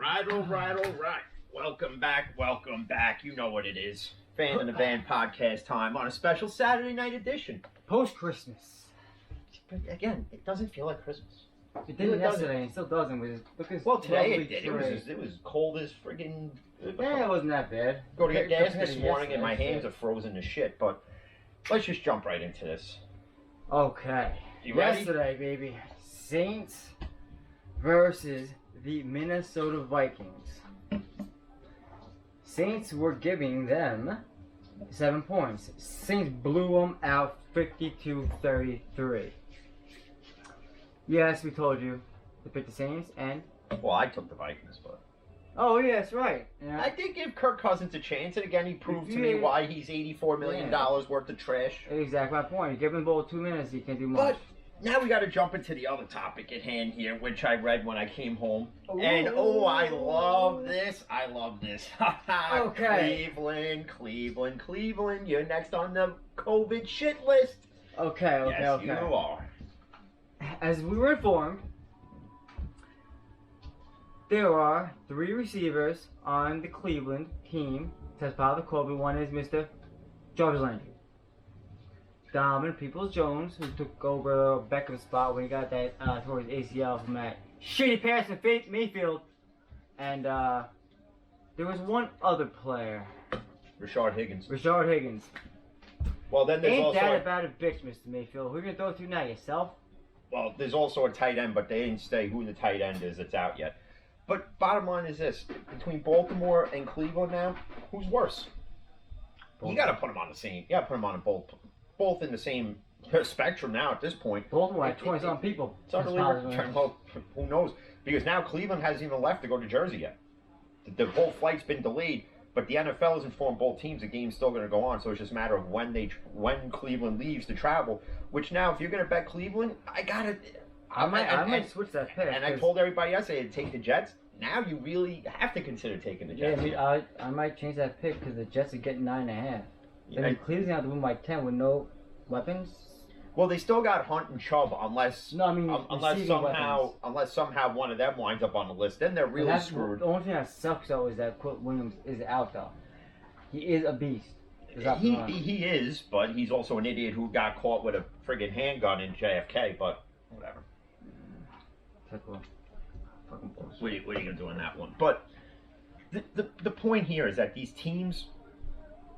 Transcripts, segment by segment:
All right. Welcome back. You know what it is. Fan in the Van podcast time on a special Saturday night edition. Post-Christmas. But again, it doesn't feel like Christmas. It didn't yesterday, and it still doesn't. Well, today it did. It was cold as friggin'. Yeah, it wasn't that bad. Go to get gas this morning, and my hands are frozen to shit. But let's just jump right into this. Okay. You ready? Yesterday, baby. Saints versus the Minnesota Vikings. Saints were giving them 7 points. Saints blew them out 52-33. Yes, we told you to pick the Saints, and... Well, I took the Vikings, but... Oh, yeah, that's right. Yeah. I did give Kirk Cousins a chance, and again, he proved to me why he's $84 million worth of trash. Exactly my point. You give him the ball 2 minutes, he can't do much. But now we got to jump into the other topic at hand here, which I read when I came home. And, I love this. Okay. Cleveland. You're next on the COVID shit list. Okay. Yes, you are. As we were informed, there are 3 receivers on the Cleveland team test positive COVID. One is Mr. Jarvis Landry. Donovan Peoples-Jones, who took over Beckham's spot when he got that towards ACL from that shitty pass in Mayfield. And there was one other player. Rashard Higgins. Well, then there's Ain't that about a bitch, Mr. Mayfield? Who are you going to throw it to now, yourself? Well, there's also a tight end, but they didn't say who the tight end is that's out yet. But bottom line is this. Between Baltimore and Cleveland now, who's worse? You got to put them on the same. You got to put them on both in the same spectrum now at this point. Baltimore had 20-some people. It's unbelievable. Well, who knows? Because now Cleveland hasn't even left to go to Jersey yet. The whole flight's been delayed, but the NFL has informed both teams the game's still going to go on, so it's just a matter of when Cleveland leaves to travel, which now, if you're going to bet Cleveland, I might switch that pick. And I told everybody yesterday to take the Jets. Now you really have to consider taking the Jets. Yeah, I might change that pick because the Jets are getting 9.5. Then Cleveland's going to have to win by 10 with no weapons. Well, they still got Hunt and Chubb unless somehow one of them winds up on the list. Then they're really screwed. The only thing that sucks though is that Quill Williams is out though. He is a beast. He is, but he's also an idiot who got caught with a friggin' handgun in JFK. But whatever. What are you gonna do on that one? But the point here is that these teams,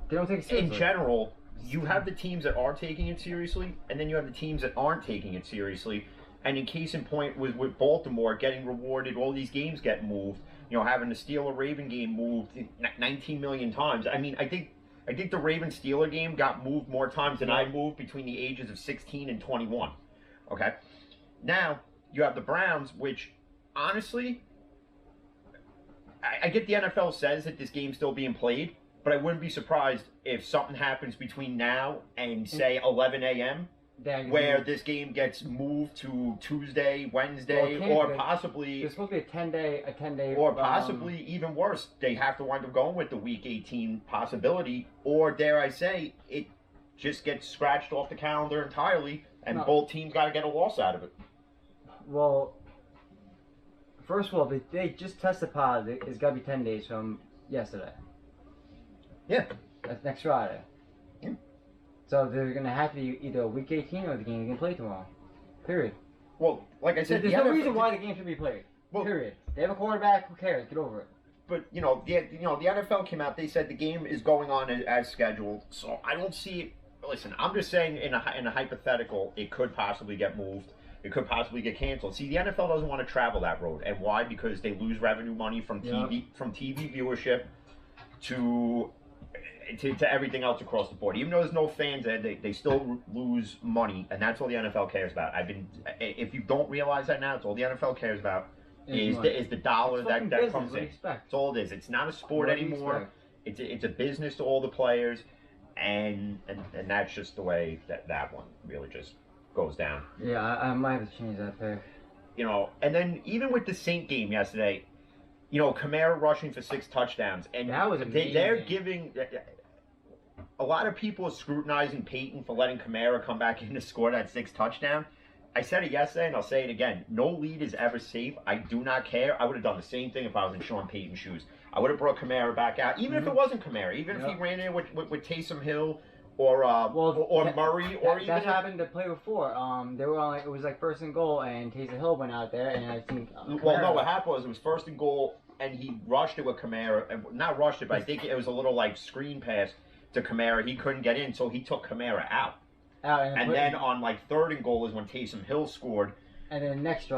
they don't take it seriously. In general, you have the teams that are taking it seriously, and then you have the teams that aren't taking it seriously. And in case in point, with Baltimore getting rewarded, all these games get moved. Having the Steeler-Raven game moved 19 million times. I mean, I think the Raven-Steeler game got moved more times than I moved between the ages of 16 and 21. Okay? Now, you have the Browns, which, honestly, I get the NFL says that this game's still being played, but I wouldn't be surprised if something happens between now and, say, 11 a.m., where this game gets moved to Tuesday, Wednesday, or possibly... It's supposed to be a 10-day... Or possibly, even worse, they have to wind up going with the Week 18 possibility, or, dare I say, it just gets scratched off the calendar entirely, and both teams got to get a loss out of it. Well, first of all, if they just tested positive, it's got to be 10 days from yesterday. Yeah. That's next Friday. Yeah. So they're going to have to be either a Week 18 or the game you can play tomorrow. Period. Well, like I said... There's no reason why the game should be played. Period. They have a quarterback, who cares? Get over it. But, the NFL came out, they said the game is going on as scheduled, so I don't see it... Listen, I'm just saying in a hypothetical, it could possibly get moved. It could possibly get canceled. See, the NFL doesn't want to travel that road. And why? Because they lose revenue money from TV viewership to everything else across the board. Even though there's no fans there, they still lose money, and that's all the NFL cares about. If you don't realize that now, it's all the NFL cares about is the dollar that comes in. That's all it is. It's not a sport anymore. It's a business to all the players, and that's just the way that one really just goes down. Yeah, I might have to change that pick. And then even with the Saint game yesterday, Kamara rushing for 6 touchdowns, and that was amazing. They're giving a lot of people are scrutinizing Peyton for letting Kamara come back in to score that 6th touchdown. I said it yesterday, and I'll say it again. No lead is ever safe. I do not care. I would have done the same thing if I was in Sean Payton's shoes. I would have brought Kamara back out, even if it wasn't Kamara, even if he ran in with Taysom Hill or Murray, or even that happened the play before. They were on it was like first and goal, and Taysom Hill went out there, and I think. Well, no, what happened was it was first and goal, and he rushed it with Kamara, and not rushed it, but I think it was a little like screen pass to Kamara. He couldn't get in, so he took Kamara out. And then on like third and goal is when Taysom Hill scored. And then next drive.